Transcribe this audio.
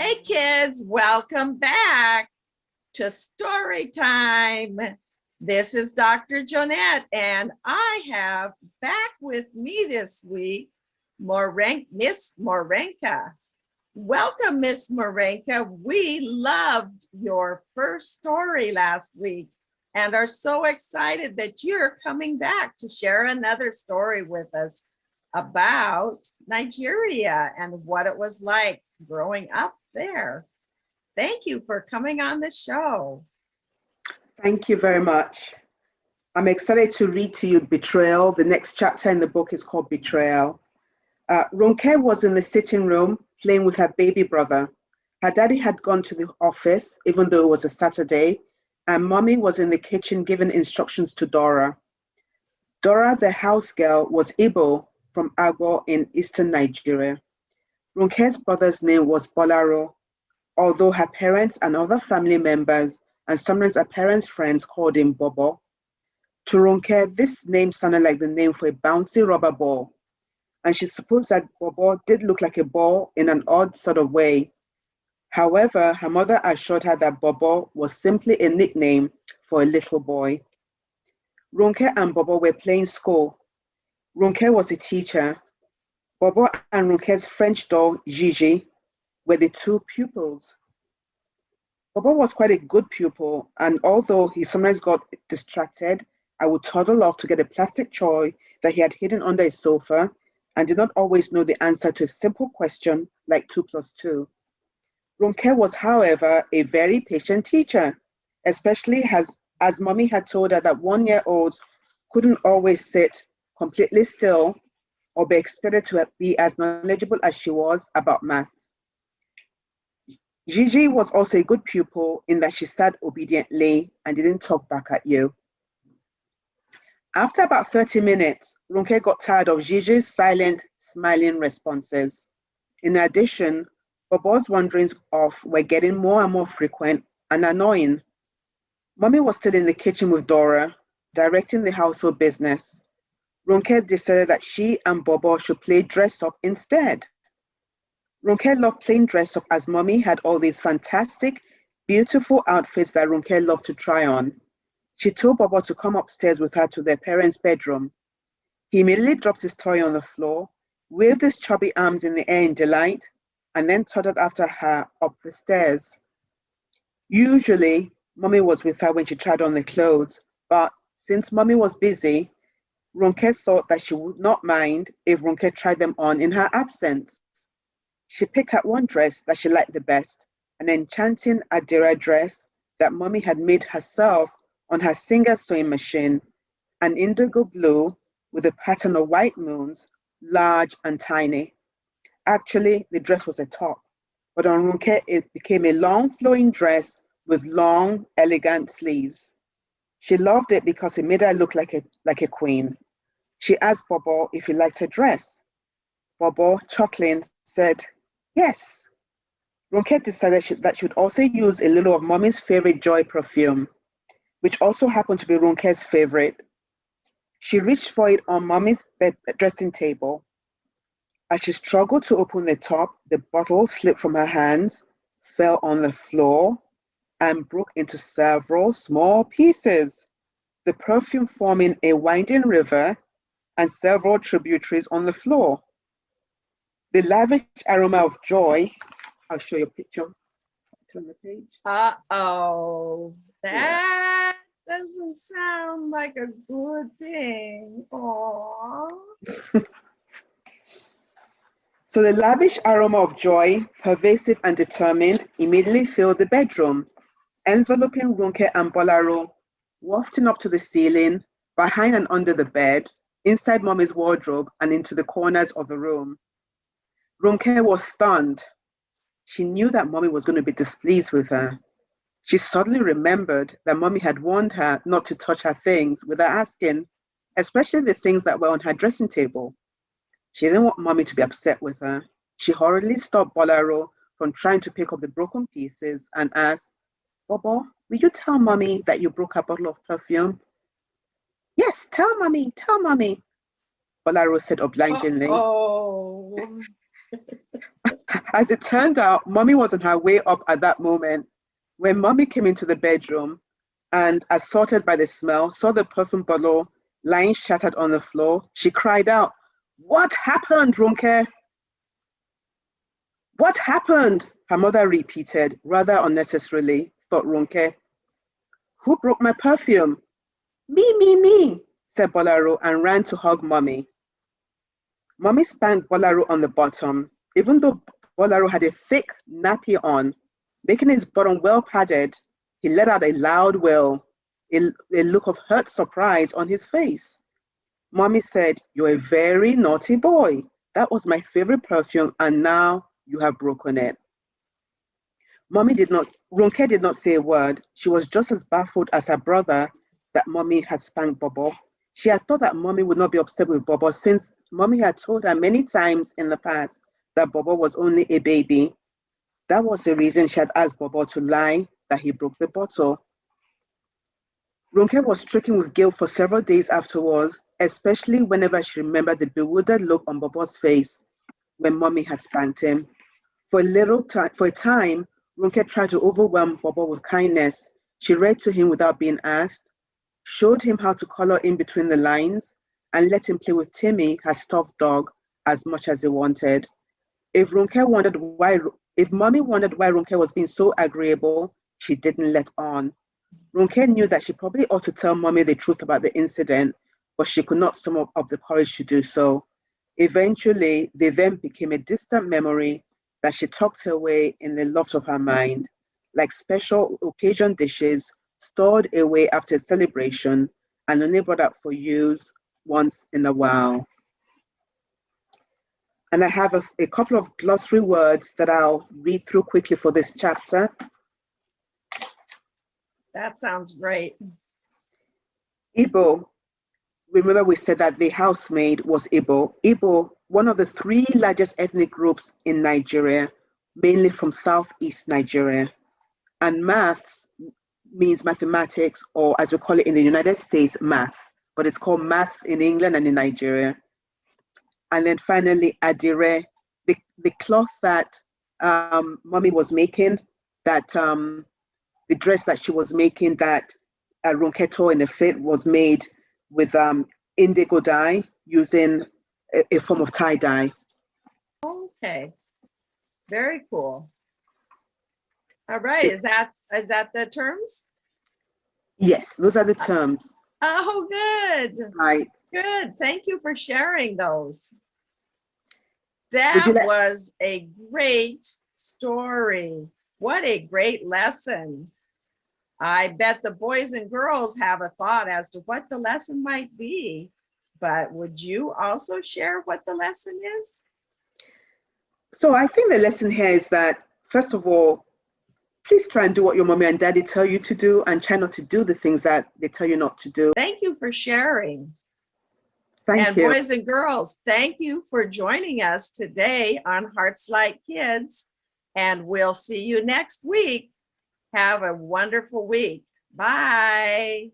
Hey kids, welcome back to story time. This is Dr. Jonette, and I have back with me this week Miss Morenike. Welcome, Miss Morenike. We loved your first story last week and are so excited that you're coming back to share another story with us about Nigeria and what it was like growing up there. Thank you for coming on the show. Thank you very much. I'm excited to read to you Betrayal. The next chapter in the book is called Betrayal. Ronke was in the sitting room playing with her baby brother. Her daddy had gone to the office, even though it was a Saturday, and mommy was in the kitchen giving instructions to Dora. Dora, the house girl, was Igbo from Agbo in eastern Nigeria. Ronke's brother's name was Bolaro, although her parents and other family members and sometimes her parents' friends called him Bobo. To Ronke, this name sounded like the name for a bouncy rubber ball, and she supposed that Bobo did look like a ball in an odd sort of way. However, her mother assured her that Bobo was simply a nickname for a little boy. Ronke and Bobo were playing school. Ronke was a teacher. Bobo and Ronke's French doll, Gigi, were the two pupils. Bobo was quite a good pupil, and although he sometimes got distracted, I would toddle off to get a plastic toy that he had hidden under a sofa and did not always know the answer to a simple question like 2 plus 2. Ronke was, however, a very patient teacher, especially as mommy had told her that 1-year-olds couldn't always sit completely still or be expected to be as knowledgeable as she was about maths. Gigi was also a good pupil in that she sat obediently and didn't talk back at you. After about 30 minutes, Ronke got tired of Gigi's silent, smiling responses. In addition, Bobo's wanderings off were getting more and more frequent and annoying. Mommy was still in the kitchen with Dora, directing the household business. Ronke decided that she and Bobo should play dress up instead. Ronke loved playing dress up as mommy had all these fantastic, beautiful outfits that Ronke loved to try on. She told Bobo to come upstairs with her to their parents' bedroom. He immediately dropped his toy on the floor, waved his chubby arms in the air in delight, and then toddled after her up the stairs. Usually, mommy was with her when she tried on the clothes, but since mommy was busy, Ronke thought that she would not mind if Ronke tried them on in her absence. She picked out one dress that she liked the best, an enchanting Adira dress that mommy had made herself on her Singer sewing machine, an indigo blue with a pattern of white moons, large and tiny. Actually, the dress was a top, but on Ronke it became a long flowing dress with long, elegant sleeves. She loved it because it made her look like a queen. She asked Bobo if he liked her dress. Bobo, chuckling, said, yes. Ronke decided that she would also use a little of mommy's favorite Joy perfume, which also happened to be Ronke's favorite. She reached for it on mommy's dressing table. As she struggled to open the top, the bottle slipped from her hands, fell on the floor, and broke into several small pieces, the perfume forming a winding river and several tributaries on the floor. The lavish aroma of joy, I'll show you a picture. Turn the page. Uh-oh, that doesn't sound like a good thing. Aww. So the lavish aroma of joy, pervasive and determined, immediately filled the bedroom, enveloping Ronke and Bolaro, wafting up to the ceiling, behind and under the bed, inside mommy's wardrobe, and into the corners of the room. Ronke was stunned. She knew that mommy was going to be displeased with her. She suddenly remembered that mommy had warned her not to touch her things without asking, especially the things that were on her dressing table. She didn't want mommy to be upset with her. She hurriedly stopped Bolaro from trying to pick up the broken pieces and asked, Bobo, will you tell mommy that you broke a bottle of perfume? Yes, tell mommy, Bolaro said obligingly. Oh. As it turned out, Mommy was on her way up at that moment. When Mommy came into the bedroom and, assaulted by the smell, saw the perfume bottle lying shattered on the floor, she cried out, "What happened, Ronke? What happened?" Her mother repeated, rather unnecessarily, thought Ronke. "Who broke my perfume?" Me, said Bolaro and ran to hug Mommy. Mommy spanked Bolaro on the bottom. Even though Bolaro had a thick nappy on, making his bottom well padded, he let out a loud wail, a look of hurt surprise on his face. Mommy said, "You're a very naughty boy. That was my favorite perfume and now you have broken it." Ronke did not say a word. She was just as baffled as her brother that Mommy had spanked Bobo. She had thought that Mommy would not be upset with Bobo since Mommy had told her many times in the past that Bobo was only a baby. That was the reason she had asked Bobo to lie that he broke the bottle. Ronke was stricken with guilt for several days afterwards, especially whenever she remembered the bewildered look on Bobo's face when Mommy had spanked him. For a time, Ronke tried to overwhelm Bobo with kindness. She read to him without being asked, showed him how to color in between the lines, and let him play with Timmy, her stuffed dog, as much as he wanted. If Mommy wondered why Ronke was being so agreeable, she didn't let on. Ronke knew that she probably ought to tell Mommy the truth about the incident, but she could not summon up the courage to do so. Eventually, the event became a distant memory that she tucked away in the loft of her mind, like special occasion dishes stored away after a celebration and only brought out for use once in a while. And I have a couple of glossary words that I'll read through quickly for this chapter. That sounds great. Igbo. Remember we said that the housemaid was Igbo. Igbo, one of the three largest ethnic groups in Nigeria, mainly from Southeast Nigeria. And maths means mathematics, or as we call it in the United States, math. But it's called math in England and in Nigeria. And then finally, Adire, the cloth that Mommy was making, that the dress that she was making that Ronke tore in the fit was made with indigo dye using a form of tie dye. Okay, very cool. All right, is that the terms? Yes, those are the terms. Oh, good. Right. Good. Thank you for sharing those. Would you That like? was a great story. What a great lesson. I bet the boys and girls have a thought as to what the lesson might be, but would you also share what the lesson is? So I think the lesson here is that, first of all, please try and do what your mommy and daddy tell you to do and try not to do the things that they tell you not to do. Thank you for sharing. Thank you. Boys and girls, thank you for joining us today on HartsLight Kids, and we'll see you next week. Have a wonderful week. Bye.